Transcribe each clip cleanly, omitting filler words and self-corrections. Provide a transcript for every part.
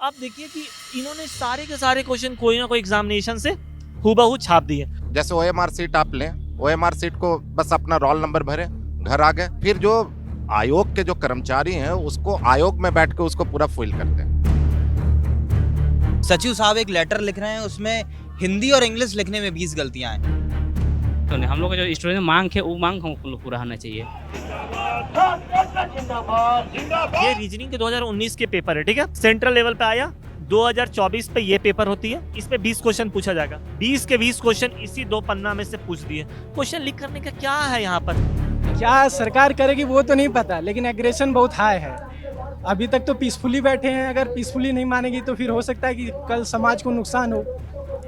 आप देखिए कि इन्होंने सारे के सारे क्वेश्चन कोई ना कोई एग्जामिनेशन से हूबहू छाप दिए। जैसे ओएमआर सीट आप लें, ओएमआर सीट को बस अपना रोल नंबर भरे, घर आ गए। फिर जो आयोग के जो कर्मचारी हैं उसको आयोग में बैठ के उसको पूरा फिल करते हैं। सचिव साहब एक लेटर लिख रहे हैं, उसमें हिंदी और इंग्लिश लिखने में 20 गलतियां हैं। तो हम लोग का जो स्टूडेंट मांग है वो मांग हमको पूरा होना चाहिए। ये रीजनिंग के 2019 के पेपर है, ठीक है, सेंट्रल लेवल पे आया। 2024 पे ये पेपर होती है, इसमें 20 क्वेश्चन पूछा जाएगा। 20 के 20 क्वेश्चन इसी 2 पन्ना में से पूछ दिए। क्वेश्चन लीक करने का क्या है यहाँ पर? क्या सरकार करेगी वो तो नहीं पता, लेकिन एग्रेशन बहुत हाई है। अभी तक तो पीसफुली बैठे हैं, अगर पीसफुली नहीं मानेगी तो फिर हो सकता है कि कल समाज को नुकसान हो,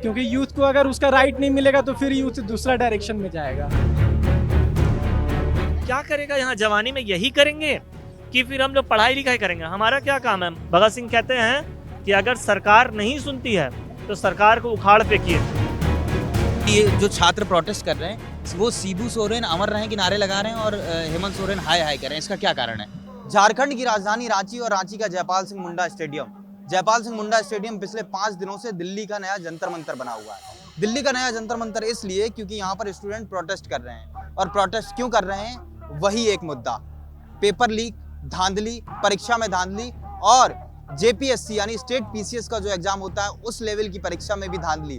क्योंकि यूथ को अगर उसका राइट नहीं मिलेगा तो फिर यूथ दूसरा डायरेक्शन में जाएगा। क्या करेगा यहाँ जवानी में? यही करेंगे कि फिर हम लोग पढ़ाई लिखाई करेंगे? हमारा क्या काम है? भगत सिंह कहते हैं कि अगर सरकार नहीं सुनती है तो सरकार को उखाड़ फेंकिए। ये जो छात्र प्रोटेस्ट कर रहे हैं वो शिबू सोरेन अमर रहे के नारे लगा रहे हैं और हेमंत सोरेन हाय हाय कर रहे हैं। इसका क्या कारण है? झारखंड की राजधानी रांची और रांची का जयपाल सिंह मुंडा स्टेडियम, जयपाल सिंह मुंडा स्टेडियम पिछले 5 दिनों से दिल्ली का नया जंतर मंतर बना हुआ है। दिल्ली का नया जंतर मंतर इसलिए क्योंकि यहाँ पर स्टूडेंट प्रोटेस्ट कर रहे हैं। और प्रोटेस्ट क्यों कर रहे हैं? वही एक मुद्दा, पेपर लीक, धांधली, परीक्षा में धांधली, और जेपीएससी यानी स्टेट पीसीएस का जो एग्जाम होता है उस लेवल की परीक्षा में भी धांधली।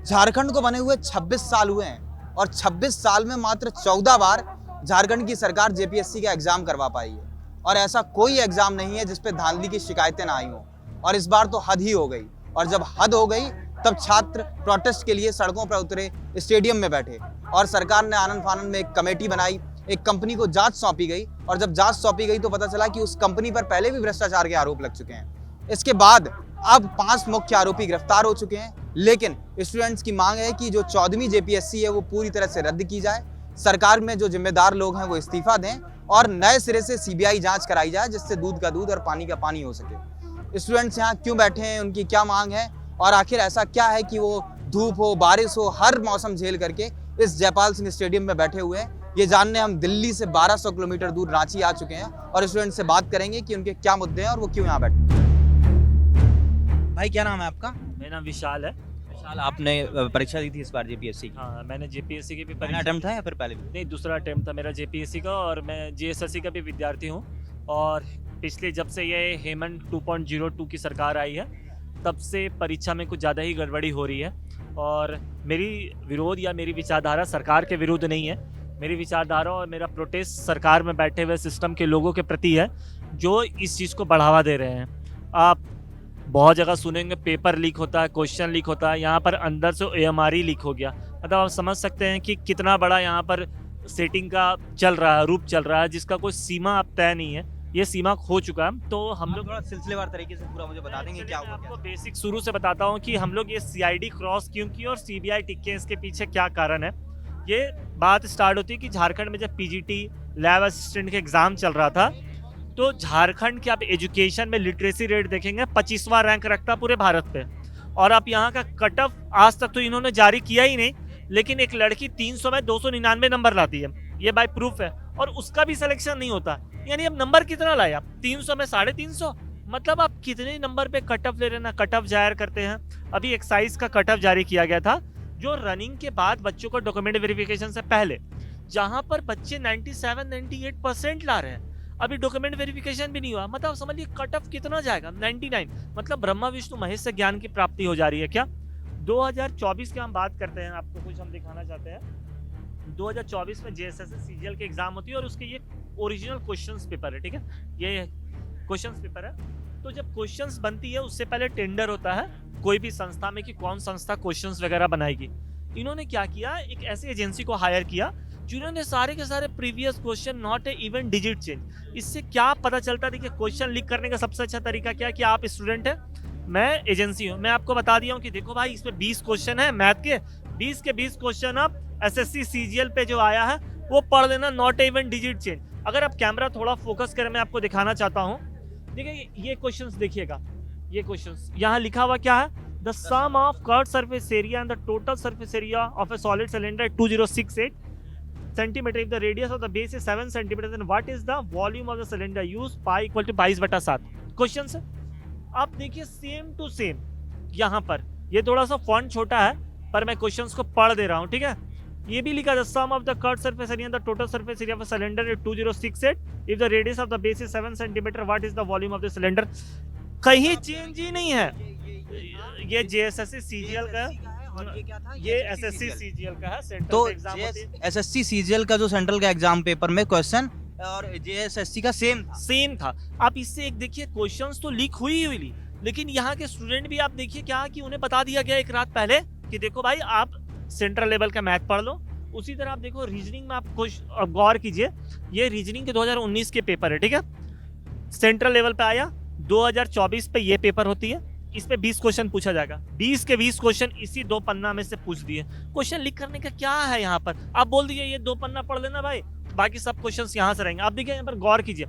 झारखंड को बने हुए 26 साल हुए हैं और 26 साल में मात्र 14 बार झारखंड की सरकार जेपीएससी का एग्जाम करवा पाई है। और ऐसा कोई एग्जाम नहीं है जिसपे धांधली की शिकायतें ना आई हों। और इस बार तो हद ही हो गई। और जब हद हो गई तब छात्र प्रोटेस्ट के लिए सड़कों पर उतरे, स्टेडियम में बैठे, और सरकार ने आनंद फानंद में एक कमेटी बनाई, एक कंपनी को जांच सौंपी गई। और जब जांच सौंपी गई तो पता चला कि उस कंपनी पर पहले भी भ्रष्टाचार के आरोप लग चुके हैं। इसके बाद अब 5 मुख्य आरोपी गिरफ्तार हो चुके हैं। लेकिन स्टूडेंट्स की मांग है कि जो 14वीं जेपीएससी है वो पूरी तरह से रद्द की जाए, सरकार में जो जिम्मेदार लोग हैं वो इस्तीफा दें और नए सिरे से सीबीआई जांच कराई जाए, जिससे दूध का दूध और पानी का पानी हो सके। स्टूडेंट्स यहाँ क्यों बैठे हैं, उनकी क्या मांग है, और आखिर ऐसा क्या है कि वो धूप हो, बारिश हो, हर मौसम झेल करके इस जयपाल सिंह स्टेडियम में बैठे हुए हैं, ये जानने हम दिल्ली से 1200 किलोमीटर दूर रांची आ चुके हैं और स्टूडेंट से बात करेंगे कि उनके क्या मुद्दे हैं और वो क्यों यहाँ बैठे। भाई क्या नाम है आपका? मेरा नाम विशाल है। विशाल, आपने परीक्षा दी थी इस बार जेपीएससी की? हाँ, मैंने जेपीएससी की भी पहला परीक्षा अटेम्प्ट था या फिर पहले भी? नहीं, दूसरा अटेम्प्ट था मेरा जेपीएससी का, और मैं जेएसएससी का भी विद्यार्थी हूँ। और पिछले जब से ये हेमंत 2.02 की सरकार आई है तब से परीक्षा में कुछ ज़्यादा ही गड़बड़ी हो रही है। और मेरी विरोध या मेरी विचारधारा सरकार के विरुद्ध नहीं है। मेरी विचारधारा और मेरा प्रोटेस्ट सरकार में बैठे हुए सिस्टम के लोगों के प्रति है जो इस चीज़ को बढ़ावा दे रहे हैं। आप बहुत जगह सुनेंगे पेपर लीक होता है, क्वेश्चन लीक होता है, यहाँ पर अंदर से ओएमआर ही लीक हो गया। मतलब आप समझ सकते हैं कि कितना बड़ा यहाँ पर सेटिंग का चल रहा है, रूप चल रहा है, जिसका कोई सीमा अब तय नहीं है। ये सीमा खो चुका है। तो हम लोग थोड़ा सिलसिलेवार तरीके से पूरा मुझे बता देंगे क्या हुआ? आपको बेसिक शुरू से बताता हूँ कि हम लोग ये सीआईडी क्रॉस क्यों की और सीबीआई टिके, इसके पीछे क्या कारण है। ये बात स्टार्ट होती है कि झारखंड में जब पीजीटी लैब असिस्टेंट के एग्जाम चल रहा था तो झारखंड के आप एजुकेशन में लिटरेसी रेट देखेंगे 25वां रैंक रखता पूरे भारत पे। और आप यहाँ का कट ऑफ आज तक तो इन्होंने जारी किया ही नहीं, लेकिन एक लड़की 300 में 299 नंबर लाती है, ये बाय प्रूफ है, और उसका भी सिलेक्शन नहीं होता। यानी अब नंबर कितना लाए आप? 300 में 350। मतलब आप कितने नंबर पे कट ऑफ ले रहे हैं ना, कट ऑफ जाहिर करते हैं। अभी एक्साइज का कट ऑफ जारी किया गया था जो रनिंग के बाद बच्चों को डॉक्यूमेंट वेरिफिकेशन से पहले, जहां पर बच्चे 97-98% ला रहे हैं, अभी डॉक्यूमेंट वेरिफिकेशन भी नहीं हुआ। मतलब समझिए कट ऑफ कितना जाएगा, 99। मतलब ब्रह्मा विष्णु महेश से ज्ञान की प्राप्ति हो जा रही है क्या? 2024 की हम बात करते हैं, आपको कुछ हम दिखाना चाहते हैं। 2024 में जेएसएससी सीजीएल के एग्जाम होती है और उसके ये ओरिजिनल क्वेश्चंस पेपर है, ठीक है, ये क्वेश्चंस पेपर है। तो जब क्वेश्चंस बनती है उससे पहले टेंडर होता है कोई भी संस्था में कि कौन संस्था क्वेश्चंस वगैरह बनाएगी। इन्होंने क्या किया, एक ऐसी एजेंसी को हायर किया जिन्होंने सारे के सारे previous question not a even digit change. इससे क्या पता चलता है? देखिए, क्वेश्चन लीक करने का सबसे अच्छा तरीका क्या है कि आप स्टूडेंट है, मैं एजेंसी हूँ, मैं आपको बता दिया हूँ कि देखो भाई इसमें 20 क्वेश्चन है मैथ के, 20 के 20 क्वेश्चन आप एसएससी सीजीएल पे जो आया है वो पढ़ लेना, not a even digit change. अगर आप कैमरा थोड़ा फोकस करें, मैं आपको दिखाना चाहता हूँ। देखिए ये क्वेश्चंस देखिएगा, ये क्वेश्चंस यहाँ लिखा हुआ क्या है, the sum of curve surface area and the total surface area of a solid cylinder 2068 centimeter if the radius of the base is 7 centimeters, then what is the volume of the cylinder used? Pi equal to 22/7 question है। आप देखिए same to same यहाँ पर, ये थोड़ा सा font छोटा है पर मैं क्वेश्चंस को पढ़ दे रहा हूँ, ठीक है। ये भी लिखा था sum of the curve surface area the total surface area of a cylinder is 2068 if the radius of the base is 7 centimetre what is the volume of the cylinder. कहीं चेंज ही नहीं है। ये जेएसएससी सीजीएल का, ये SSC CGL का है, central तो एग्जाम होती है। एसएससी सीजीएल का जो सेंट्रल का एग्जाम पेपर में क्वेश्चन और जेएसएससी का सेम था। आप इससे एक देखिए क्वेश्चंस तो लीक हुई हुई, लेकिन यहाँ के स्टूडेंट भी आप देखिए क्या कि उन्हें बता दिया गया एक रात पहले कि देखो भाई आप सेंट्रल लेवल का मैथ पढ़ लो। उसी तरह आप देखो रीजनिंग में आप गौर कीजिए, ये रीजनिंग के 2019 के पेपर है, ठीक है। सेंट्रल लेवल पे आया 2024 पे ये पेपर होती है, इस पे 20 क्वेश्चन पूछा जाएगा। 20 के 20 क्वेश्चन इसी 2 पन्ना में से पूछ दिए। क्वेश्चन लीक करने का क्या है यहाँ पर? आप बोल दीजिए ये 2 पन्ना पढ़ लेना भाई, बाकी सब क्वेश्चंस यहाँ से रहेंगे। आप देखिए यहाँ पर गौर कीजिए,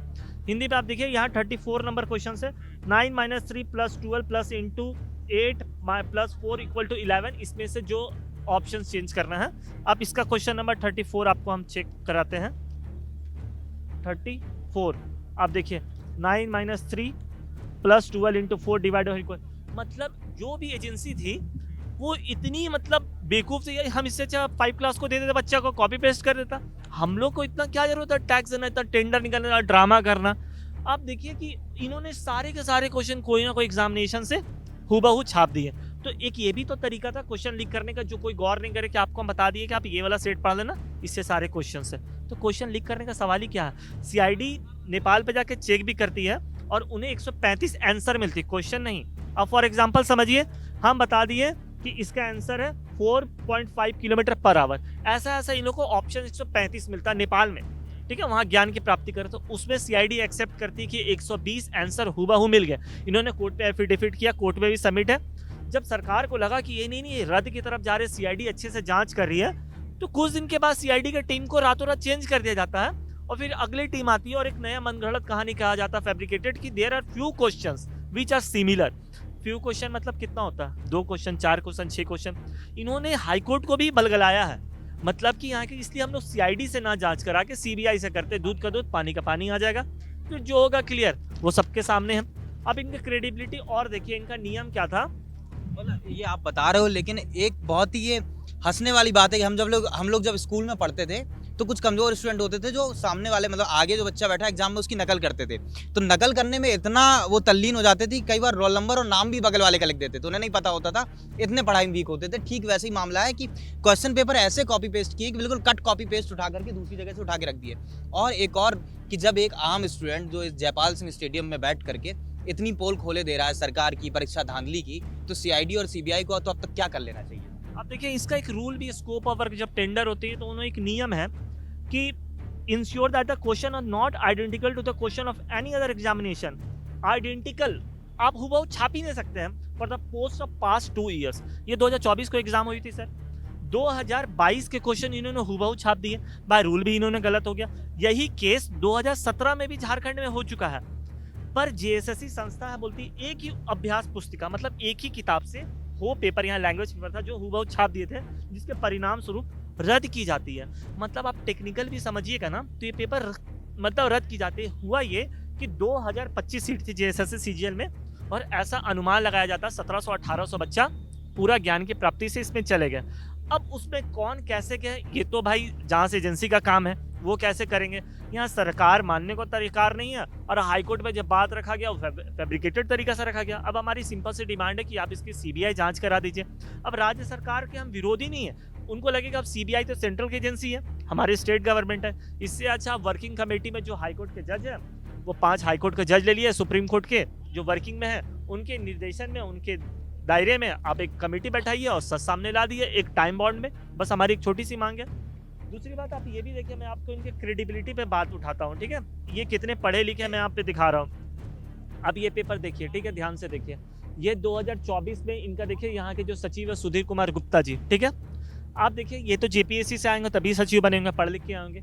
हिंदी पे आप देखिए यहाँ 34 नंबर क्वेश्चन है। 9 - 3 + 12 + इंटू 8 + 4 = 11। इसमें से जो ऑप्शन चेंज करना है। अब इसका क्वेश्चन नंबर 34 आपको हम चेक कराते हैं। 34 आप देखिए 9 - 3 + 12 इंटू 4 / मतलब जो भी एजेंसी थी वो इतनी मतलब बेवकूफ थी, हम इससे अच्छा 5 क्लास को दे देते, बच्चा को कॉपी पेस्ट कर देता। हम लोग को इतना क्या जरूरत है टैक्स देना, इतना टेंडर निकालना, ड्रामा करना। आप देखिए कि इन्होंने सारे के सारे क्वेश्चन कोई ना कोई एग्जामिनेशन से हूबहू छाप दिए। तो एक ये भी तो तरीका था क्वेश्चन लीक करने का, जो कोई गौर नहीं करे कि आपको हम बता दिए कि आप ये वाला सेट पढ़ लेना, इससे सारे क्वेश्चन है। तो क्वेश्चन लीक करने का सवाल ही क्या है? सीआईडी नेपाल पे जाके चेक भी करती है और उन्हें 135 आंसर मिलती है, क्वेश्चन नहीं। अब फॉर एग्जांपल समझिए, हम बता दिए कि इसका आंसर है 4.5 किलोमीटर पर आवर, ऐसा ऐसा इन लोगों को ऑप्शन 135 मिलता है नेपाल में, ठीक है। वहाँ ज्ञान की प्राप्ति करे तो उसमें सीआईडी एक्सेप्ट करती है कि 120 आंसर हूबहू मिल गए। इन्होंने कोर्ट पे एफिडेविट किया, कोर्ट में भी सबमिट है। जब सरकार को लगा कि ये नहीं ये रद्द की तरफ जा रहे, सीआईडी अच्छे से जांच कर रही है, तो कुछ दिन के बाद सीआईडी की टीम को रातों रात चेंज कर दिया जाता है और फिर अगली टीम आती है और एक नया मनगढ़ंत कहानी कहा जाता है, फैब्रिकेटेड, कि there are few questions which are similar. Few question मतलब कितना होता है? 2 क्वेश्चन, 4 क्वेश्चन, 6 क्वेश्चन। इन्होंने हाईकोर्ट को भी बलगलाया है, मतलब कि यहाँ की, इसलिए हम लोग सीआईडी से ना जांच करा के सीबीआई से करते, दूध का दूध पानी का पानी आ जाएगा। फिर जो होगा क्लियर वो सबके सामने है। अब इनकी क्रेडिबिलिटी और देखिए, इनका नियम क्या था। ये आप बता रहे हो, लेकिन एक बहुत ही ये हंसने वाली बात है कि हम लोग जब स्कूल में पढ़ते थे तो कुछ कमजोर स्टूडेंट होते थे जो सामने वाले मतलब आगे जो बच्चा बैठा एग्जाम में उसकी नकल करते थे। तो नकल करने में इतना वो तल्लीन हो जाते थे, कई बार रोल नंबर और नाम भी बगल वाले का लिख देते थे, उन्हें नहीं पता होता था, इतने पढ़ाई में वीक होते थे। ठीक वैसे ही मामला है कि क्वेश्चन पेपर ऐसे कॉपी पेस्ट किए कि बिल्कुल कट कॉपी पेस्ट उठा करके दूसरी जगह से उठा के रख दिए। और एक और कि जब एक आम स्टूडेंट जो इस जयपाल सिंह स्टेडियम में बैठ करके इतनी पोल खोले दे रहा है सरकार की परीक्षा धांधली की, तो सीआईडी और सीबीआई को तो अब तक क्या कर लेना चाहिए? अब देखिए इसका एक रूल भी, स्कोप ऑफ वर्क जब टेंडर होती है तो उन्होंने एक नियम है कि ensure that the question are not identical to the question of any other examination. Identical आप हूबहू छाप ही नहीं सकते हैं for the post of past 2 years. ये 2024 को एग्जाम हुई थी सर, 2022 के क्वेश्चन इन्होंने हूबहू छाप दिए, बाय रूल भी इन्होंने गलत हो गया। यही केस 2017 में भी झारखंड में हो चुका है, पर जेएसएससी संस्था है बोलती एक ही अभ्यास पुस्तिका, मतलब एक ही किताब से हो पेपर, यहाँ लैंग्वेज पेपर था जो हूबहू छाप दिए थे, जिसके परिणाम स्वरूप रद्द की जाती है। मतलब आप टेक्निकल भी समझिएगा ना, तो ये पेपर मतलब रद्द की जाती है। हुआ ये कि 2025 सीट थी जेएसएससी सीजीएल में, और ऐसा अनुमान लगाया जाता है 1700-1800 बच्चा पूरा ज्ञान की प्राप्ति से इसमें चले गए। अब उसमें कौन कैसे गए, ये तो भाई जांच एजेंसी का काम है, वो कैसे करेंगे। यहाँ सरकार मानने को तरीकार नहीं है, और हाईकोर्ट में जब बात रखा गया वो फैब्रिकेटेड तरीका से रखा गया। अब हमारी सिंपल सी डिमांड है कि आप इसकी सीबीआई जांच करा दीजिए। अब राज्य सरकार के हम विरोधी नहीं है, उनको लगेगा अब सीबीआई तो सेंट्रल की एजेंसी है, हमारी स्टेट गवर्नमेंट है, इससे अच्छा वर्किंग कमेटी में जो हाईकोर्ट के जज है, वो 5 हाईकोर्ट के जज ले लिए, सुप्रीम कोर्ट के जो वर्किंग में है, उनके निर्देशन में, उनके दायरे में आप एक कमेटी बैठाइए और सच सामने ला दिए एक टाइम बॉन्ड में। बस हमारी एक छोटी सी मांग है। दूसरी बात आप ये भी देखिए, मैं आपको इनके क्रेडिबिलिटी पे बात उठाता हूँ, ठीक है। ये कितने पढ़े लिखे मैं आप पे दिखा रहा हूँ। अब ये पेपर देखिए, ठीक है, ध्यान से देखिए। ये 2024 में इनका देखिए, यहाँ के जो सचिव है सुधीर कुमार गुप्ता जी, ठीक है। आप देखिए ये तो जेपीएससी से आएंगे तभी सचिव बनेंगे, पढ़ लिख के आएंगे।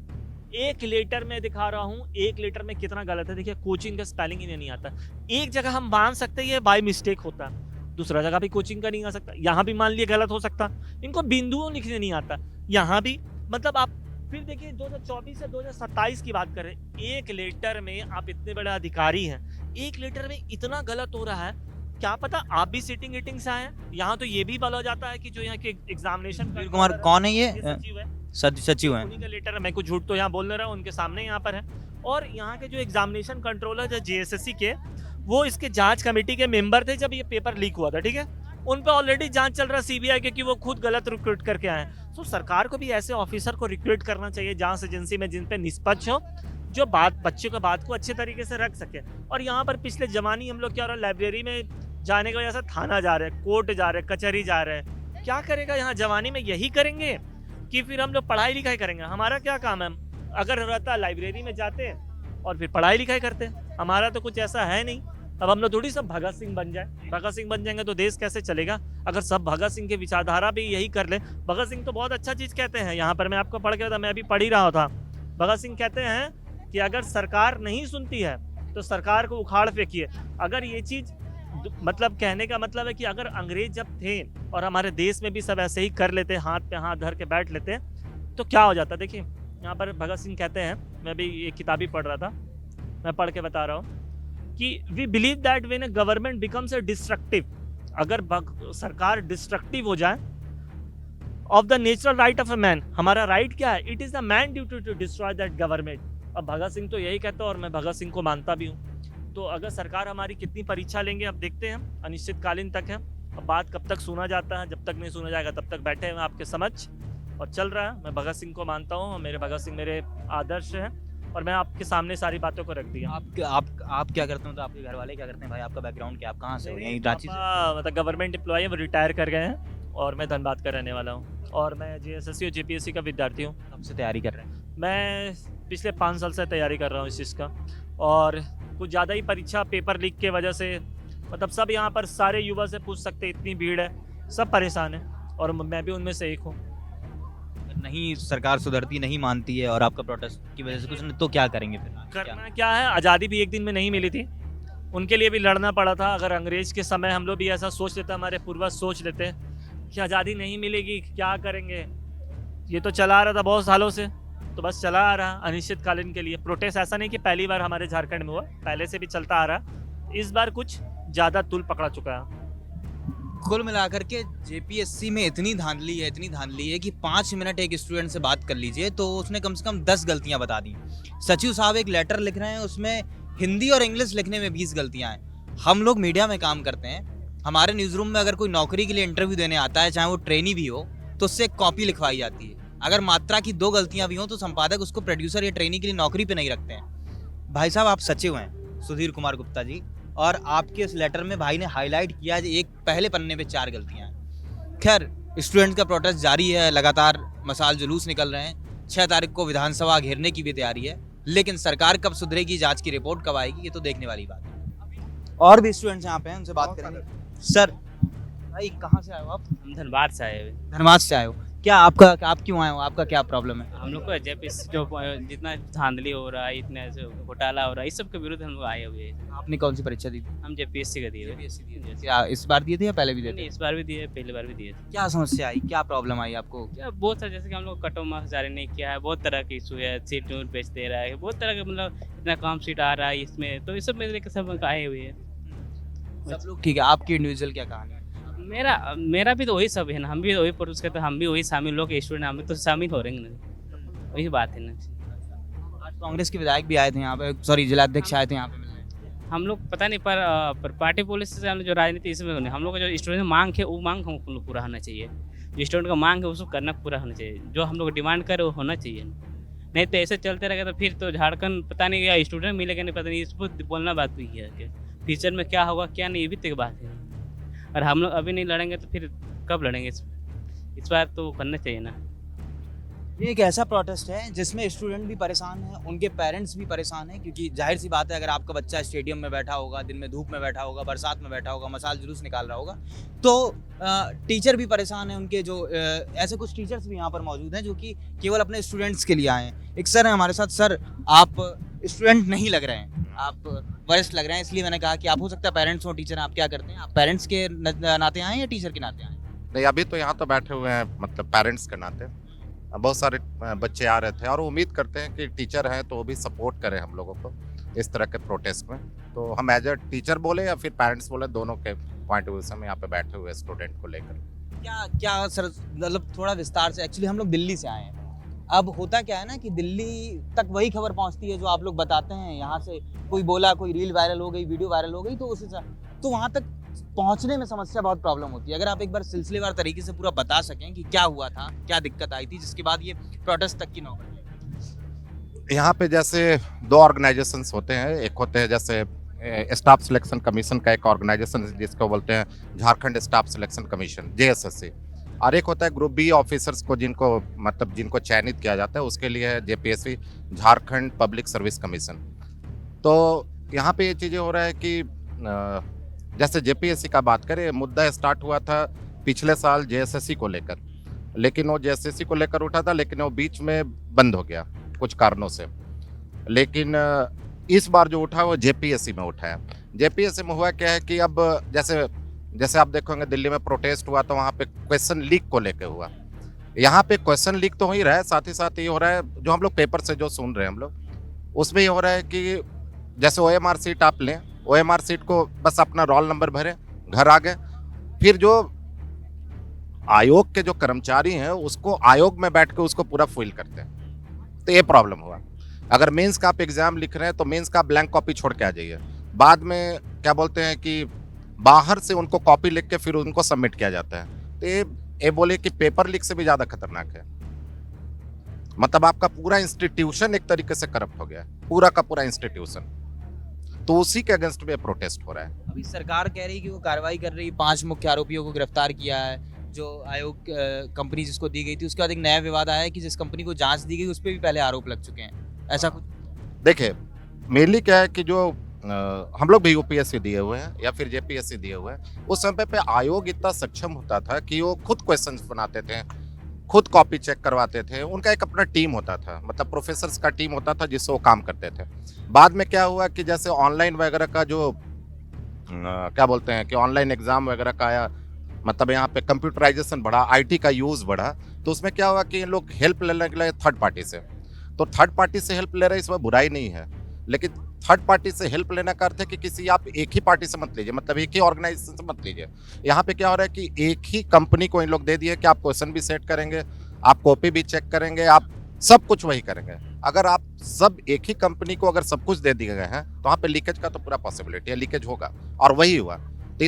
एक लेटर में दिखा रहा हूँ, एक लेटर में कितना गलत है। देखिए कोचिंग का स्पेलिंग इन्हें नहीं आता। एक जगह हम मान सकते हैं ये बाय मिस्टेक होता है, दूसरा जगह भी कोचिंग का नहीं आ सकता, यहाँ भी मान लिए गलत हो सकता। इनको बिंदुओं लिखने नहीं आता, यहाँ भी मतलब आप फिर देखिए 2024 से 2027 की बात करें, एक लेटर में आप इतने बड़े अधिकारी हैं, एक लेटर में इतना गलत हो रहा है। क्या पता आप भी सीटिंग ईटिंग से आए हैं। यहाँ तो ये भी बोला जाता है कि जो यहाँ के एग्जामिनेशन सुधीर कुमार कौन है ये सचिव है, सचिव हैं उन्हीं का लेटर है। मैं कुछ झूठ तो यहाँ बोल नहीं रहा हूँ, उनके सामने यहाँ पर है। और यहाँ के जो एग्जामिनेशन कंट्रोलर जो जेएसएससी के, वो इसके जांच कमेटी के मेंबर थे जब ये पेपर लीक हुआ था, ठीक है। उन पे ऑलरेडी जांच चल रहा है सीबीआई के कि वो खुद गलत रिक्रूट करके आए हैं। तो सरकार को भी ऐसे ऑफिसर को रिक्रूट करना चाहिए जांच एजेंसी में जिन पे निष्पक्ष हो, जो बात बच्चों के बात को अच्छे तरीके से रख सके। और यहाँ पर पिछले जमाने हम लोग क्या हो रहा है, लाइब्रेरी में जाने की वजह से थाना जा रहे हैं, कोर्ट जा रहे हैं, कचहरी जा रहे हैं। क्या करेगा यहाँ जवानी में, यही करेंगे कि फिर हम लोग पढ़ाई लिखाई करेंगे? हमारा क्या काम है? अगर रहता लाइब्रेरी में जाते और फिर पढ़ाई लिखाई करते। हमारा तो कुछ ऐसा है नहीं। अब हम लोग थोड़ी सब भगत सिंह बन जाए। भगत सिंह बन जाएंगे तो देश कैसे चलेगा? अगर सब भगत सिंह की विचारधारा भी यही कर ले। भगत सिंह तो बहुत अच्छा चीज़ कहते हैं, यहाँ पर मैं आपको पढ़ के, मैं अभी पढ़ ही रहा था। भगत सिंह कहते हैं कि अगर सरकार नहीं सुनती है तो सरकार को उखाड़ फेंकिए। अगर ये चीज़ मतलब कहने का मतलब है कि अगर अंग्रेज जब थे और हमारे देश में भी सब ऐसे ही कर लेते, हाथ पे हाथ धर के बैठ लेते, तो क्या हो जाता? देखिए यहाँ पर भगत सिंह कहते हैं, मैं भी ये किताब ही पढ़ रहा था, मैं पढ़ के बता रहा हूँ कि we believe that when a government becomes a destructive, अगर सरकार डिस्ट्रक्टिव हो जाए, of the natural right of a man, हमारा राइट क्या है? It is the man duty to destroy that government. अब भगत सिंह तो यही कहता है और मैं भगत सिंह को मानता भी हूँ। तो अगर सरकार हमारी कितनी परीक्षा लेंगे अब देखते हैं, अनिश्चितकालीन तक है। अब बात कब तक सुना जाता है, जब तक नहीं सुना जाएगा तब तक बैठे हैं आपके समक्ष और चल रहा है। मैं भगत सिंह को मानता हूँ, मेरे भगत सिंह मेरे आदर्श हैं और मैं आपके सामने सारी बातों को रख दिया। आप क्या करते हो, तो आपके घर वाले क्या करते हैं भाई? आपका बैकग्राउंड क्या, आप कहाँ से हो? यहीं रांची से? पापा मतलब गवर्नमेंट एम्प्लॉय है, वो रिटायर कर गए हैं और मैं धनबाद का रहने वाला हूँ और मैं जेएसएससी और जेपीएससी का विद्यार्थी हूँ। कब से तैयारी कर रहे हैं? मैं पिछले 5 साल से तैयारी कर रहा हूँ इस चीज़ का और कुछ ज़्यादा ही परीक्षा पेपर लीक के वजह से मतलब सब यहाँ पर सारे युवा से पूछ सकते, इतनी भीड़ है, सब परेशान है और मैं भी उनमें से एक हूँ। नहीं सरकार सुधरती नहीं मानती है और आपका प्रोटेस्ट की वजह से कुछ नहीं, तो क्या करेंगे फिर? करना क्या है? आज़ादी भी एक दिन में नहीं मिली थी, उनके लिए भी लड़ना पड़ा था। अगर अंग्रेज के समय हम लोग भी ऐसा सोच लेते, हमारे पूर्वज सोच लेते कि आज़ादी नहीं मिलेगी, क्या करेंगे? ये तो चला आ रहा था बहुत सालों से, तो बस चला आ रहा अनिश्चितकालीन के लिए। प्रोटेस्ट ऐसा नहीं कि पहली बार हमारे झारखंड में हुआ, पहले से भी चलता आ रहा, इस बार कुछ ज़्यादा तूल पकड़ा चुका है। कुल मिलाकर के जेपीएससी में इतनी धांधली है कि 5 मिनट एक स्टूडेंट से बात कर लीजिए तो उसने कम से कम 10 गलतियां बता दी। सचिव साहब एक लेटर लिख रहे हैं, उसमें हिंदी और इंग्लिश लिखने में 20 गलतियां हैं। हम लोग मीडिया में काम करते हैं, हमारे न्यूज़ रूम में अगर कोई नौकरी के लिए इंटरव्यू देने आता है, चाहे वो ट्रेनी भी हो, तो उससे एक कॉपी लिखवाई जाती है। अगर मात्रा की 2 गलतियां भी हों तो संपादक उसको प्रोड्यूसर या ट्रेनी के लिए नौकरी पे नहीं रखते हैं। भाई साहब आप सचिव हैं सुधीर कुमार गुप्ता जी, और आपके इस लेटर में भाई ने हाईलाइट किया कि एक पहले पन्ने पे 4 गलतियां हैं। खैर स्टूडेंट का प्रोटेस्ट जारी है, लगातार मसाल जुलूस निकल रहे हैं, 6 तारीख को विधानसभा घेरने की भी तैयारी है, लेकिन सरकार कब सुधरेगी, जांच की रिपोर्ट कब आएगी, ये तो देखने वाली बात है। और भी स्टूडेंट्स यहाँ पे हैं, उनसे बात करेंगे। सर भाई कहाँ से आए हो आप? हम धनबाद से आए हुए। धनबाद से आए हो, क्या आप क्यों आए हो, आपका क्या प्रॉब्लम है? हम लोग को जब इस जो जितना धांधली हो रहा है, इतना घोटाला हो रहा है, इस सब के विरुद्ध हम लोग आए हुए हैं। आपने कौन सी परीक्षा दी थी? हम जेपीएससी का दिए हुए। क्या इस बार दिए थे या पहले भी दिए नहीं, थे? इस बार भी दिए, पहली बार भी दिए थे। क्या समस्या आई, क्या प्रॉब्लम आई आपको? क्या बहुत सारे, जैसे कि हम लोग कटो मार्क्स जारी नहीं किया है, बहुत तरह की इशू है, सीट नोट बेच दे रहा है, बहुत तरह का मतलब इतना कम सीट आ रहा है इसमें, तो इस सब में सब आए हुए हैं। सब लोग ठीक है, आपकी इंडिविजुअल क्या कहानी है? मेरा भी तो वही सब है ना, हम भी वही प्रोड्यूस करते हैं, हम भी वही शामिल लोग स्टूडेंट, हम भी तो शामिल हो रहे हैं ना, वही बात है ना। आज कांग्रेस के विधायक भी आए थे यहाँ पे, सॉरी जिलाध्यक्ष आए थे यहाँ पे मिलने। हम लोग पता नहीं पर पार्टी पॉलिसी से हम लोग जो राजनीति इसमें नहीं, हम लोग का जो स्टूडेंट मांग है वो मांग हमको पूरा होना चाहिए, जो स्टूडेंट का मांग है उसको करना पूरा होना चाहिए, जो हम लोग डिमांड करें वो होना चाहिए। नहीं तो ऐसे चलते रहेगा तो फिर तो झारखंड पता नहीं या स्टूडेंट मिलेगा नहीं, पता नहीं, इस पर बोलना बात हुई है कि फ्यूचर में क्या होगा क्या नहीं, ये भी तो बात है। और हम लोग अभी नहीं लड़ेंगे तो फिर कब लड़ेंगे? इस बार तो करना चाहिए ना। ये एक ऐसा प्रोटेस्ट है जिसमें स्टूडेंट भी परेशान है, उनके पेरेंट्स भी परेशान हैं, क्योंकि जाहिर सी बात है अगर आपका बच्चा स्टेडियम में बैठा होगा, दिन में धूप में बैठा होगा, बरसात में बैठा होगा, मसाल जुलूस निकाल रहा होगा, तो टीचर भी परेशान है उनके। जो ऐसे कुछ टीचर्स भी यहाँ पर मौजूद हैं जो कि केवल अपने स्टूडेंट्स के लिए आए हैं। एक सर है हमारे साथ। सर आप स्टूडेंट नहीं लग रहे हैं, आप वरिष्ठ लग रहे हैं, इसलिए मैंने कहा कि आप हो सकता है पेरेंट्स हो, टीचर आप क्या करते हैं? आप पेरेंट्स के नाते आए या टीचर के नाते आए? नहीं, अभी तो यहाँ तो बैठे हुए हैं मतलब पेरेंट्स के नाते। बहुत सारे बच्चे आ रहे थे और उम्मीद करते हैं कि टीचर हैं तो वो भी सपोर्ट करें हम लोगों को इस तरह के प्रोटेस्ट में। तो हम एज ए टीचर बोले या फिर पेरेंट्स बोले, दोनों के पॉइंट ऑफ व्यू से हम यहाँ पे बैठे हुए स्टूडेंट को लेकर। क्या क्या सर, मतलब थोड़ा विस्तार से, एक्चुअली हम लोग दिल्ली से आए हैं। अब होता क्या है ना कि दिल्ली तक वही खबर पहुंचती है जो आप लोग बताते हैं। यहाँ से कोई बोला, कोई रील वायरल हो गई, वीडियो वायरल हो गई, तो उसी तो वहाँ तक पहुँचने में समस्या बहुत प्रॉब्लम होती है। अगर आप एक बार सिलसिलेवार तरीके से पूरा बता सकें कि क्या हुआ था, क्या दिक्कत आई थी, जिसके बाद ये प्रोटेस्ट तक की नौबत। यहाँ पे जैसे दो ऑर्गेनाइजेशंस होते हैं, एक होते हैं जैसे स्टाफ सिलेक्शन कमीशन का एक ऑर्गेनाइजेशन जिसको बोलते हैं Jharkhand staff selection commission JSSC, और एक होता है ग्रुप बी ऑफिसर्स को जिनको चयनित किया जाता है, उसके लिए है JPSC Jharkhand public service commission. तो यहाँ पे ये चीज़ें हो रहा है कि जैसे JPSC का बात करें, मुद्दा स्टार्ट हुआ था पिछले साल JSSC को लेकर, लेकिन वो JSSC को लेकर उठा था, लेकिन वो बीच में बंद हो गया कुछ कारणों से। लेकिन इस बार जो उठा वो JPSC में उठा है। JPSC में हुआ क्या है कि अब जैसे आप देखोगे दिल्ली में प्रोटेस्ट हुआ तो वहाँ पे क्वेश्चन लीक को लेकर हुआ। यहाँ पे क्वेश्चन लीक तो हो ही रहा है, साथ ही साथ ये हो रहा है जो हम लोग पेपर से जो सुन रहे हैं हम लोग, उसमें ये हो रहा है कि जैसे OMR सीट आप लें, OMR सीट को बस अपना रोल नंबर भरे, घर आ गए, फिर जो आयोग के जो कर्मचारी हैं उसको आयोग में बैठ के उसको पूरा फिल करते हैं। तो ये प्रॉब्लम हुआ। अगर मेंस का आप एग्जाम लिख रहे हैं तो मेंस का ब्लैंक कॉपी छोड़ के आ जाइए, बाद में क्या बोलते हैं कि बाहर से उनको कॉपी लिख के फिर उनको सबमिट किया जाता है। तो ये बोले कि पेपर लीक से भी ज्यादा खतरनाक है। मतलब आपका पूरा इंस्टीट्यूशन एक तरीके से करप्ट हो गया है, पूरा का पूरा इंस्टीट्यूशन। तो उसी के अगेंस्ट में प्रोटेस्ट हो रहा है। अभी सरकार कह रही है कि वो कार्रवाई कर रही है, 5 मुख्य आरोपियों को गिरफ्तार किया है। जो आयोग कंपनी जिसको दी गई थी, उसके बाद एक नया विवाद आया है कि जिस कंपनी को जांच दी गई उस पर भी पहले आरोप लग चुके हैं, ऐसा कुछ। देखिए मेनली क्या है कि जो हम लोग भी UPSC दिए हुए हैं या फिर JPSC दिए हुए हैं, उस समय पे आयोग इतना सक्षम होता था कि वो खुद क्वेश्चंस बनाते थे, खुद कॉपी चेक करवाते थे। उनका एक अपना टीम होता था, मतलब प्रोफेसर्स का टीम होता था जिससे वो काम करते थे। बाद में क्या हुआ कि जैसे ऑनलाइन वगैरह का जो क्या बोलते हैं कि ऑनलाइन एग्जाम वगैरह का आया, मतलब यहाँ पे कंप्यूटराइजेशन बढ़ा, IT का यूज बढ़ा, तो उसमें क्या हुआ कि इन लोग हेल्प लेने के लिए थर्ड पार्टी से, तो थर्ड पार्टी से हेल्प ले रहे हैं, इसमें बुराई नहीं है, लेकिन थर्ड पार्टी से हेल्प लेने का अर्थ है कि किसी आप एक ही पार्टी से मत लीजिए, मतलब एक ही ऑर्गेनाइजेशन से मत लीजिए। यहाँ पे क्या हो रहा है कि एक ही कंपनी को इन लोग दे दिए कि आप क्वेश्चन भी सेट करेंगे, आप कॉपी भी चेक करेंगे, आप सब कुछ वही करेंगे। अगर आप सब एक ही कंपनी को अगर सब कुछ दे दिए गए हैं तो वहाँ पे लीकेज का तो पूरा पॉसिबिलिटी है, लीकेज होगा, और वही हुआ। तो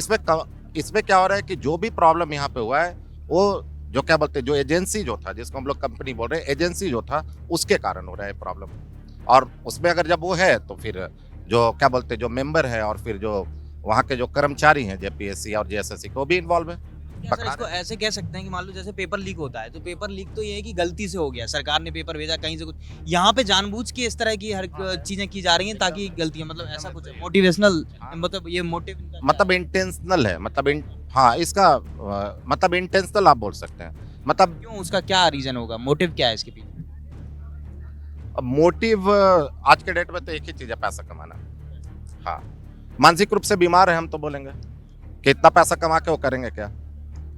इसमें क्या हो रहा है कि जो भी प्रॉब्लम यहाँ पे हुआ है वो जो क्या बोलते हैं, जो एजेंसी जो था, जिसको हम लोग कंपनी बोल रहे हैं, एजेंसी जो था उसके कारण हो रहा है प्रॉब्लम। और उसमें अगर जब वो है तो फिर जो क्या बोलते हैं, जो मेंबर है और फिर जो वहाँ के जो कर्मचारी हैं JPSC और JSSC को भी इन्वॉल्व है। क्या सर इसको ऐसे कह सकते हैं कि मान लो जैसे पेपर लीक होता है, तो पेपर लीक तो ये है कि गलती से हो गया, सरकार ने पेपर भेजा कहीं से कुछ, यहाँ पे जानबूझ के इस तरह की हर चीजें की जा रही हैं ताकि गलतियां, मतलब ऐसा कुछ है मोटिवेशनल, मतलब ये मोटिव, मतलब इंटेंशनल है, मतलब हाँ इसका मतलब इंटेंशनल आप बोल सकते हैं। मतलब क्यों, उसका क्या रीजन होगा, मोटिव क्या है इसके पीछे? मोटिव आज के डेट में तो एक ही चीज है, पैसा कमाना। हाँ, मानसिक रूप से बीमार है हम तो बोलेंगे कि इतना पैसा कमा के वो करेंगे क्या।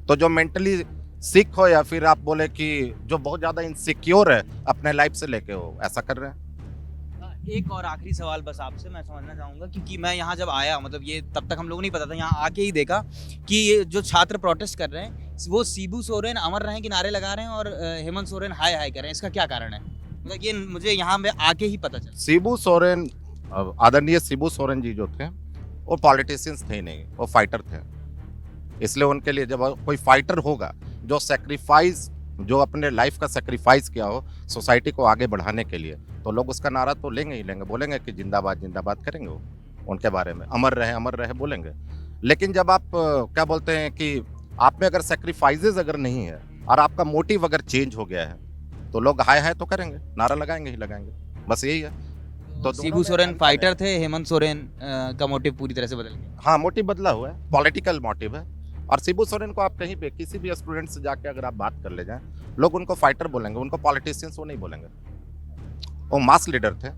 तो जो मेंटली सिक हो या फिर आप बोले कि जो बहुत ज्यादा इनसिक्योर है अपने लाइफ से लेके, वो ऐसा कर रहे हैं। एक और आखिरी सवाल बस आपसे मैं समझना चाहूँगा, क्योंकि मैं यहाँ जब आया, मतलब ये तब तक हम लोगों नहीं पता था, यहाँ आके ही देखा कि ये जो छात्र प्रोटेस्ट कर रहे हैं वो शिबू सोरेन अमर रहे के नारे लगा रहे हैं और हेमंत सोरेन हाय हाय कर रहे हैं। इसका क्या कारण है? मतलब ये मुझे यहाँ पे आके ही पता चला। शिबू सोरेन, आदरणीय शिबू सोरेन जी जो थे वो पॉलिटिशियंस थे नहीं, वो फाइटर थे। इसलिए उनके लिए जब कोई फाइटर होगा जो सेक्रीफाइस, जो अपने लाइफ का सेक्रीफाइस किया हो सोसाइटी को आगे बढ़ाने के लिए, तो लोग उसका नारा तो लेंगे ही लेंगे, बोलेंगे कि जिंदाबाद जिंदाबाद करेंगे, वो उनके बारे में अमर रहे बोलेंगे। लेकिन जब आप क्या बोलते हैं कि आप में अगर सेक्रीफाइसेस अगर नहीं है और आपका मोटिव अगर चेंज हो गया है तो लोग हाय हाय तो करेंगे, नारा लगाएंगे ही लगाएंगे, बस यही है। तो शिबू सोरेन फाइटर थे, हेमंत सोरेन का मोटिव पूरी तरह से बदल गया। हाँ, मोटिव बदला हुआ है, पॉलिटिकल मोटिव है। और शिबू सोरेन को आप कहीं पे किसी भी स्टूडेंट से जाके अगर आप बात कर ले जाएं, लोग उनको फाइटर बोलेंगे, उनको पॉलिटिशियंस वो नहीं बोलेंगे। वो मास लीडर थे,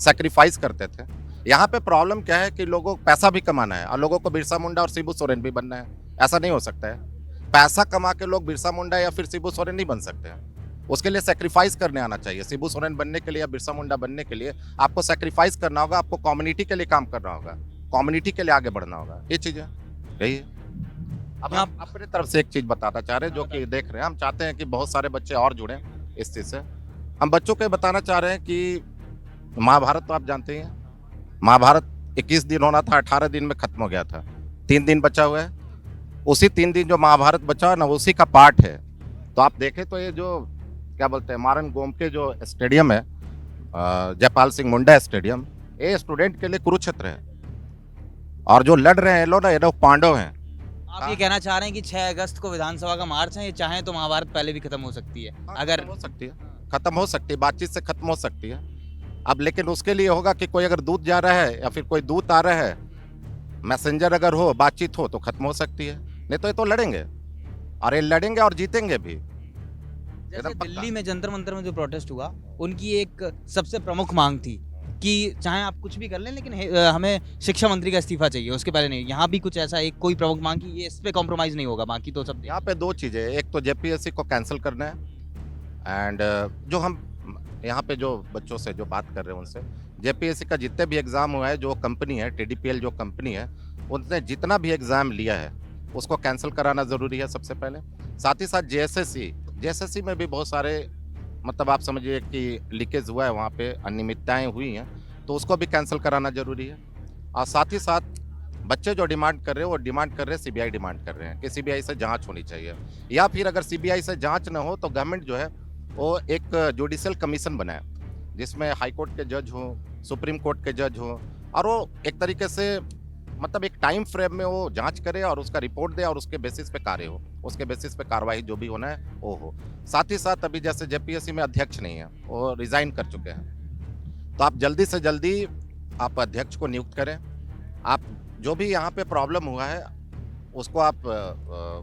सैक्रिफाइस करते थे। यहाँ पे प्रॉब्लम क्या है कि लोगों को पैसा भी कमाना है और लोगों को बिरसा मुंडा और शिबू सोरेन भी बनना है। ऐसा नहीं हो सकता है, पैसा कमा के लोग बिरसा मुंडा या फिर शिबू सोरेन नहीं बन सकते हैं। उसके लिए सेक्रीफाइस करने आना चाहिए। शिबू सोरेन बनने के लिए या बिरसा मुंडा बनने के लिए आपको सेक्रीफाइस करना होगा, आपको कम्युनिटी के लिए काम करना होगा, कम्युनिटी के लिए आगे बढ़ना होगा। ये चीज़ है। यही है। अब हम अपनी तरफ से एक चीज बताना चाह रहे हैं जो कि देख रहे हैं, हम चाहते हैं कि बहुत सारे बच्चे और जुड़े इस चीज से। हम बच्चों को ये बताना चाह रहे हैं कि महाभारत तो आप जानते ही हैं, महाभारत 21 दिन होना था, 18 दिन में खत्म हो गया था, 3 दिन बचा हुआ है। उसी 3 दिन जो महाभारत बचा है ना, उसी का पार्ट है। तो आप देखें तो ये जो क्या बोलते हैं मारन गोम के जो स्टेडियम है, जयपाल सिंह मुंडा स्टेडियम, ये स्टूडेंट के लिए कुरुक्षेत्र है। और जो लड़ रहे हैं ये लोग पांडव हैं। आप ये कहना चाह रहे हैं कि 6 अगस्त को विधानसभा का मार्च है, ये चाहें तो महाभारत पहले भी खत्म हो सकती है? अगर खत्म हो सकती है, बातचीत से खत्म हो सकती है। अब लेकिन उसके लिए होगा कि कोई अगर दूत जा रहा है या फिर कोई दूत आ रहा है, मैसेंजर अगर हो, बातचीत हो तो खत्म हो सकती है। नहीं तो ये तो लड़ेंगे, और ये लड़ेंगे और जीतेंगे भी। जैसे दिल्ली में जंतर मंतर में जो प्रोटेस्ट हुआ, उनकी एक सबसे प्रमुख मांग थी कि चाहे आप कुछ भी कर लें लेकिन हमें शिक्षा मंत्री का इस्तीफा चाहिए, उसके पहले नहीं। यहाँ भी कुछ ऐसा एक कोई प्रमुख मांग की ये इस पे कॉम्प्रोमाइज नहीं होगा, बाकी तो सब। यहाँ पे 2 चीज़ें, एक तो जेपीएससी को कैंसिल करना है, एंड जो हम यहाँ पे जो बच्चों से जो बात कर रहे हैं उनसे, जेपीएससी का जितने भी एग्ज़ाम हुआ है, जो कंपनी है TDPL जो कंपनी है, उनने जितना भी एग्ज़ाम लिया है उसको कैंसिल कराना ज़रूरी है सबसे पहले। साथ ही साथ JSSC में भी बहुत सारे मतलब आप समझिए कि लीकेज हुआ है, वहाँ पे अनियमितताएँ हुई हैं, तो उसको भी कैंसिल कराना ज़रूरी है। और साथ ही साथ बच्चे जो डिमांड कर रहे हैं वो डिमांड कर रहे हैं, CBI डिमांड कर रहे हैं कि CBI से जांच होनी चाहिए, या फिर अगर CBI से जांच न हो तो गवर्नमेंट जो है वो एक जुडिशियल कमीशन बनाए जिसमें हाई कोर्ट के जज हों, सुप्रीम कोर्ट के जज हों, और वो एक तरीके से मतलब एक टाइम फ्रेम में वो जांच करे और उसका रिपोर्ट दे और उसके बेसिस पे कार्य हो, उसके बेसिस पे कार्रवाई जो भी होना है वो हो। साथ ही साथ अभी जैसे जेपीएससी में अध्यक्ष नहीं है, वो रिजाइन कर चुके हैं, तो आप जल्दी से जल्दी आप अध्यक्ष को नियुक्त करें। आप जो भी यहाँ पे प्रॉब्लम हुआ है उसको आप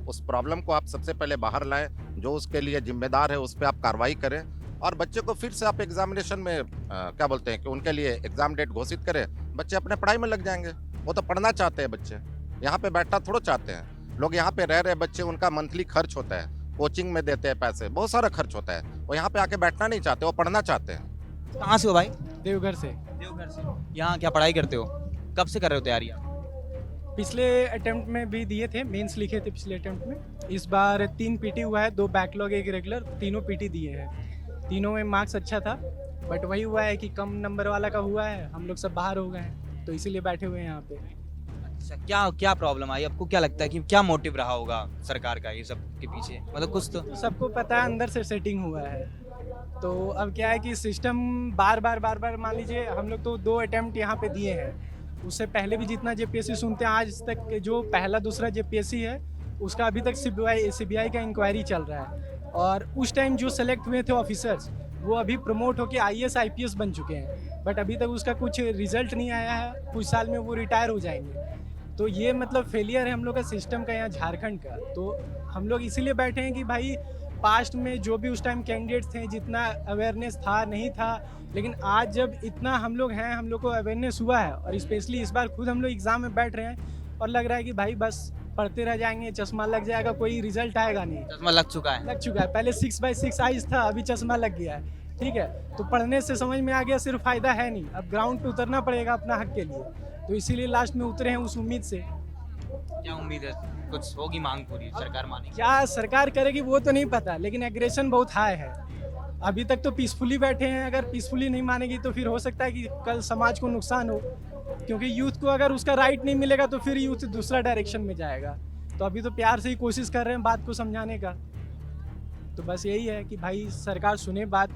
उस प्रॉब्लम को आप सबसे पहले बाहर लाएं, जो उसके लिए जिम्मेदार है उस पर आप कार्रवाई करें, और बच्चे को फिर से आप एग्जामिनेशन में क्या बोलते हैं कि उनके लिए एग्जाम डेट घोषित करें। बच्चे अपने पढ़ाई में लग जाएंगे, वो तो पढ़ना चाहते हैं बच्चे, यहाँ पे बैठना थोड़ा चाहते हैं। लोग यहाँ पे रह रहे बच्चे, उनका मंथली खर्च होता है, कोचिंग में देते हैं पैसे, बहुत सारा खर्च होता है, वो यहाँ पे आके बैठना नहीं चाहते, वो पढ़ना चाहते हैं। कहाँ से हो भाई? देवघर से। देवघर से। यहाँ क्या पढ़ाई करते हो? कब से कर रहे हो तैयारियाँ? पिछले अटेम्प्ट में भी दिए थे, मेंस लिखे थे पिछले अटेम्प्ट में। इस बार 3 पीटी हुआ है, 2 बैकलॉग 1 रेगुलर, तीनों पीटी दिए हैं। तीनों में मार्क्स अच्छा था, बट वही हुआ है कि कम नंबर वाला का हुआ है, हम लोग सब बाहर हो गए हैं, तो इसीलिए बैठे हुए हैं यहाँ पे। अच्छा, क्या क्या प्रॉब्लम आई? आपको क्या लगता है कि क्या मोटिव रहा होगा सरकार का ये सब के पीछे? मतलब कुछ तो सबको पता है अंदर से सेटिंग हुआ है। तो अब क्या है कि सिस्टम बार बार मान लीजिए, हम लोग तो 2 अटेम्प्ट यहाँ पे दिए हैं, उससे पहले भी जितना जेपीएससी सुनते हैं, आज तक जो पहला दूसरा जेपीएससी है उसका अभी तक सीबीआई का इंक्वायरी चल रहा है। और उस टाइम जो सेलेक्ट हुए थे ऑफिसर्स, वो अभी प्रमोट होकर IAS IPS बन चुके हैं, बट अभी तक उसका कुछ रिजल्ट नहीं आया है। कुछ साल में वो रिटायर हो जाएंगे। तो ये मतलब फेलियर है हम लोग का सिस्टम का यहाँ झारखंड का। तो हम लोग इसीलिए बैठे हैं कि भाई पास्ट में जो भी उस टाइम कैंडिडेट्स थे, जितना अवेयरनेस था नहीं था, लेकिन आज जब इतना हम लोग हैं, हम लोग को अवेयरनेस हुआ है, और स्पेशली इस बार खुद हम लोग एग्ज़ाम में बैठ रहे हैं और लग रहा है कि भाई बस पढ़ते रह जाएंगे, चश्मा लग जाएगा, कोई रिजल्ट आएगा नहीं। चश्मा लग चुका है। पहले 6/6 आइज था, अभी चश्मा लग गया है। ठीक है, तो पढ़ने से समझ में आ गया सिर्फ फ़ायदा है नहीं, अब ग्राउंड पे उतरना पड़ेगा अपना हक के लिए। तो इसीलिए लास्ट में उतरे हैं उस उम्मीद से। क्या उम्मीद है कुछ होगी मांग पूरी, सरकार मानेगी? क्या सरकार करेगी वो तो नहीं पता, लेकिन एग्रेशन बहुत हाई है। अभी तक तो पीसफुली बैठे हैं, अगर पीसफुली नहीं मानेगी तो फिर हो सकता है कि कल समाज को नुकसान हो, क्योंकि यूथ को अगर उसका राइट नहीं मिलेगा तो फिर यूथ दूसरा डायरेक्शन में जाएगा। तो अभी तो प्यार से ही कोशिश कर रहे हैं बात को समझाने का। तो बस यही है कि भाई सरकार सुने बात,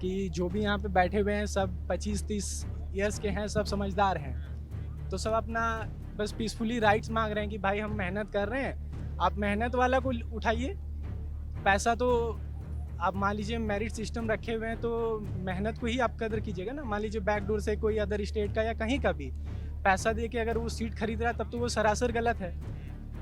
कि जो भी यहाँ पे बैठे हुए हैं सब 25-30 ईयर्स के हैं, सब समझदार हैं, तो सब अपना बस पीसफुली राइट्स मांग रहे हैं कि भाई हम मेहनत कर रहे हैं, आप मेहनत वाला को उठाइए। पैसा तो आप मान लीजिए मेरिट सिस्टम रखे हुए हैं, तो मेहनत को ही आप कदर कीजिएगा ना। मान लीजिए बैकडोर से कोई अदर स्टेट का या कहीं का भी पैसा दे के अगर वो सीट खरीद रहा है, तब तो वो सरासर गलत है।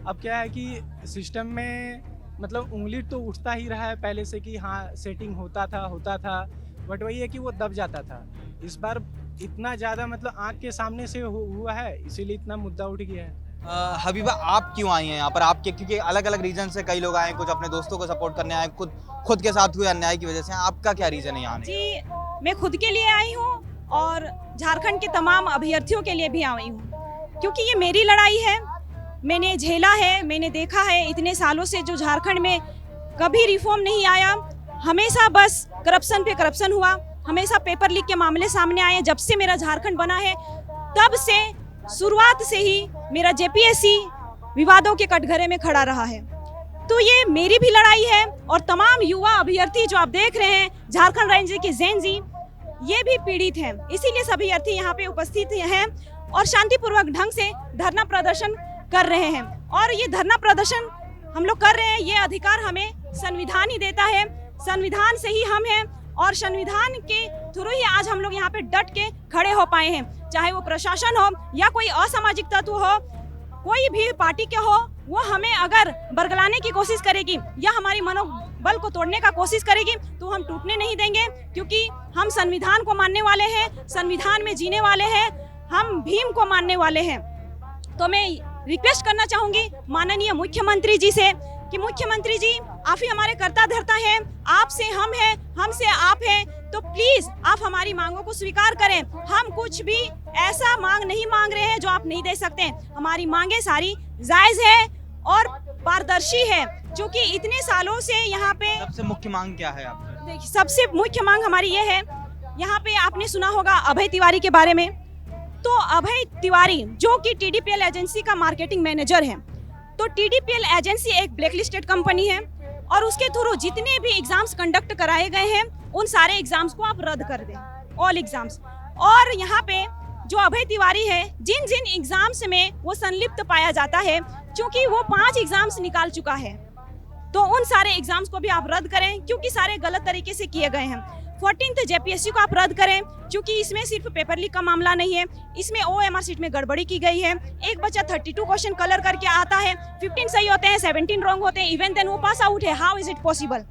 अब क्या है कि सिस्टम में मतलब उंगली तो उठता ही रहा है पहले से कि हाँ सेटिंग होता था, बट वही है कि वो दब जाता था। इस बार इतना ज़्यादा मतलब आँख के सामने से हुआ है, इसीलिए इतना मुद्दा उठ गया है। हबीबा, आप क्यों आई हैं यहाँ पर? आपके क्योंकि अलग अलग रीजन से कई लोग आए, कुछ अपने दोस्तों को सपोर्ट करने आए, खुद के साथ हुए अन्याय की वजह से। आपका क्या रीजन है यहाँ आने? जी, मैं खुद के लिए आई हूँ और झारखंड के तमाम अभ्यर्थियों के लिए भी आई हूँ, क्योंकि ये मेरी लड़ाई है। मैंने झेला है, मैंने देखा है इतने सालों से जो झारखंड में कभी रिफॉर्म नहीं आया, हमेशा बस करप्शन पे करप्शन हुआ, हमेशा पेपर लीक के मामले सामने आए। जब से मेरा झारखंड बना है तब से शुरुआत से ही मेरा जेपीएससी विवादों के कटघरे में खड़ा रहा है। तो ये मेरी भी लड़ाई है और तमाम युवा अभ्यर्थी जो आप देख रहे हैं झारखंड राज्य के जेन जी, ये भी पीड़ित हैं। इसीलिए सभी अभ्यर्थी यहाँ पे उपस्थित हैं और शांतिपूर्वक ढंग से धरना प्रदर्शन कर रहे हैं। और ये धरना प्रदर्शन हम लोग कर रहे हैं, ये अधिकार हमें संविधान ही देता है, संविधान से ही हम हैं और संविधान के थ्रू ही आज हम लोग यहाँ पे डट के खड़े हो पाए हैं। चाहे वो प्रशासन हो या कोई असामाजिक तत्व हो, कोई भी पार्टी के हो, वो हमें अगर बरगलाने की कोशिश करेगी या हमारी मनोबल को तोड़ने का कोशिश करेगी तो हम टूटने नहीं देंगे, क्योंकि हम संविधान को मानने वाले हैं, संविधान में जीने वाले हैं, हम भीम को मानने वाले हैं। तो मैं रिक्वेस्ट करना चाहूंगी माननीय मुख्यमंत्री जी से कि मुख्यमंत्री जी, आप ही हमारे कर्ता धर्ता हैं, आपसे हम हैं, हमसे आप हैं, तो प्लीज आप हमारी मांगों को स्वीकार करें। हम कुछ भी ऐसा मांग नहीं मांग रहे हैं जो आप नहीं दे सकते। हमारी मांगे सारी जायज है और पारदर्शी है, क्योंकि इतने सालों से यहाँ पे सबसे मुख्य मांग क्या है आपकी? देखिए, सबसे मुख्य मांग हमारी ये है, यहाँ पे आपने सुना होगा अभय तिवारी के बारे में। तो अभय तिवारी जो कि टीडीपीएल एजेंसी का मार्केटिंग मैनेजर है, तो टीडीपीएल एजेंसी एक ब्लैकलिस्टेड कंपनी है और उसके थ्रू जितने भी एग्जाम्स कंडक्ट कराए गए हैं उन सारे एग्जाम्स को आप रद्द कर दें, ऑल एग्जाम्स। और यहाँ पे जो अभय तिवारी है, जिन जिन एग्जाम्स में वो संलिप्त पाया जाता है, क्योंकि वो 5 एग्जाम्स निकाल चुका है, तो उन सारे एग्जाम्स को भी आप रद्द करें, क्योंकि सारे गलत तरीके से किए गए हैं। 14th जेपीएससी को आप रद्द करें, क्योंकि इसमें सिर्फ पेपर लीक का मामला नहीं है, इसमें ओएमआर सीट में गड़बड़ी की गई है। एक बच्चा 32 क्वेश्चन कलर करके आता है, 15 सही होते हैं, 17 रॉन्ग होते हैं, इवन देन वो पास आउट है। How is it possible?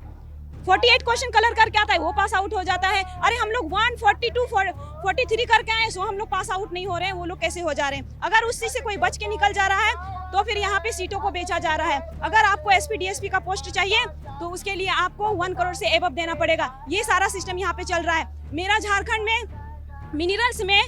48 question colour करके आता है, वो पास आउट हो जाता है। अरे हम लोग 142 43 करके आए, सो हम लोग पास आउट नहीं हो रहे हैं, वो लोग कैसे हो जा रहे हैं? अगर उस चीज से कोई बच के निकल जा रहा है तो फिर यहाँ पे सीटों को बेचा जा रहा है। अगर आपको एसपी डीएसपी का पोस्ट चाहिए तो उसके लिए आपको 1 करोड़ से एबव देना पड़ेगा। ये सारा सिस्टम यहाँ पे चल रहा है। मेरा झारखंड में मिनरल्स में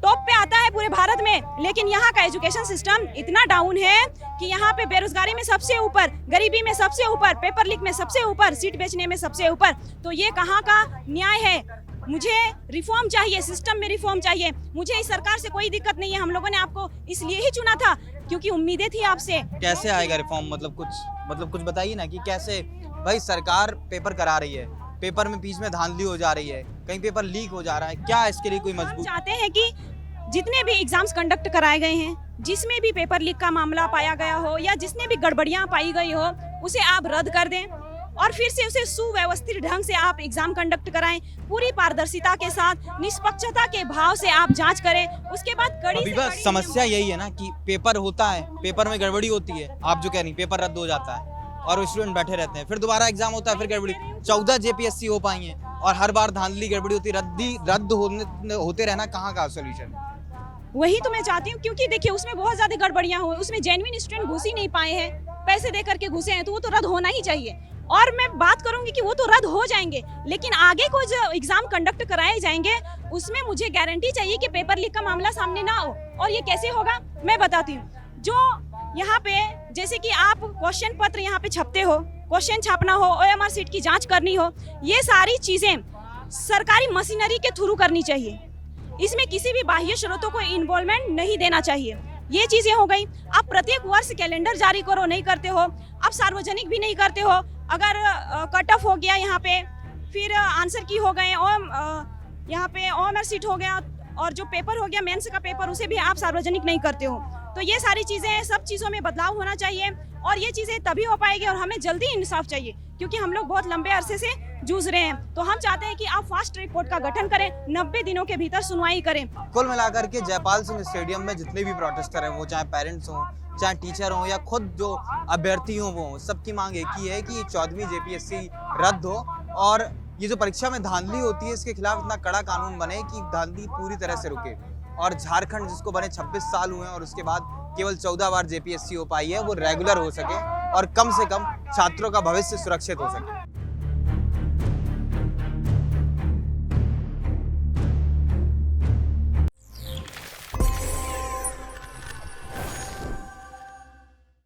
टॉप पे आता है पूरे भारत में, लेकिन यहाँ का एजुकेशन सिस्टम इतना डाउन है कि यहाँ पे बेरोजगारी में सबसे ऊपर, गरीबी में सबसे ऊपर, पेपर लीक में सबसे ऊपर, सीट बेचने में सबसे ऊपर। तो ये कहाँ का न्याय है? मुझे रिफॉर्म चाहिए, सिस्टम में रिफॉर्म चाहिए। मुझे इस सरकार से कोई दिक्कत नहीं है, हम लोगों ने आपको इसलिए ही चुना था क्योंकि उम्मीदें थी आपसे। कैसे आएगा रिफॉर्म? मतलब कुछ बताइए ना कि कैसे। भाई सरकार पेपर करा रही है, पेपर में बीच में धांधली हो जा रही है, कहीं पेपर लीक हो जा रहा है, क्या इसके लिए कोई हम मजबूत? चाहते हैं कि जितने भी एग्जाम्स कंडक्ट कराए गए हैं, जिसमें भी पेपर लीक का मामला पाया गया हो या जिसने भी गड़बड़ियां पाई गई हो, उसे आप रद्द कर दें और फिर से उसे सुव्यवस्थित ढंग से आप एग्जाम कंडक्ट कराएं, पूरी पारदर्शिता के साथ, निष्पक्षता के भाव से आप जांच करें। उसके बाद कड़ी अभी से बस कड़ी समस्या यही है ना कि पेपर होता है, पेपर में गड़बड़ी होती है, आप जो कह रही, पेपर रद्द हो जाता है और स्टूडेंट बैठे रहते हैं, फिर दोबारा एग्जाम होता है, फिर गड़बड़ी। 14 जेपीएससी हो पाई है और हर बार धांधली गड़बड़ी होती, रद्द होते रहना कहाँ का सोल्यूशन? वही तो मैं चाहती हूँ, क्योंकि देखिए उसमें बहुत ज्यादा गड़बड़ियां हुई, उसमें जेन्युइन स्टूडेंट घुस ही नहीं पाए हैं, पैसे दे करके घुसे हैं, तो वो तो रद्द होना ही चाहिए। और मैं बात करूंगी कि वो तो रद्द हो जाएंगे, लेकिन आगे को जो एग्जाम कंडक्ट कराए जाएंगे उसमें मुझे गारंटी चाहिए कि पेपर लीक का मामला सामने ना हो। और ये कैसे होगा मैं बताती हूँ। जो यहाँ पे जैसे कि आप क्वेश्चन पत्र यहाँ पे छपते हो, क्वेश्चन छापना हो, ओएमआर सीट की जांच करनी हो, ये सारी चीजें सरकारी मशीनरी के थ्रू करनी चाहिए। इसमें किसी भी बाह्य स्रोतों को इन्वॉल्वमेंट नहीं देना चाहिए। ये चीजें हो गई। आप प्रत्येक वर्ष कैलेंडर जारी करो, नहीं करते हो। आप सार्वजनिक भी नहीं करते हो। अगर कट ऑफ हो गया यहाँ पे, फिर आंसर की हो गए, यहाँ पे ओएमआर सीट हो गया और जो पेपर हो गया मेंस का पेपर, उसे भी आप सार्वजनिक नहीं करते हो। तो ये सारी चीजें, सब चीजों में बदलाव होना चाहिए और ये चीजें तभी हो पाएगी। और हमें जल्दी इंसाफ चाहिए, क्योंकि हम लोग बहुत लंबे अरसे से जूझ रहे हैं। तो हम चाहते हैं कि आप फास्ट ट्रैक कोर्ट का गठन करें, 90 दिनों के भीतर सुनवाई करें। कुल मिलाकर के जयपाल सिंह स्टेडियम में जितने भी प्रोटेस्टर हैं, वो चाहे पेरेंट्स हों, चाहे टीचर हों या खुद जो अभ्यर्थी हों, वो सबकी मांग एक ही है कि 14वीं जेपीएससी रद्द हो और ये जो परीक्षा में धांधली होती है, इसके खिलाफ इतना कड़ा कानून बने कि धांधली पूरी तरह से रुके और झारखंड जिसको बने 26 साल हुए हैं और उसके बाद केवल 14 बार जेपीएससी हो पाई है, वो रेगुलर हो सके और कम से कम छात्रों का भविष्य सुरक्षित हो सके।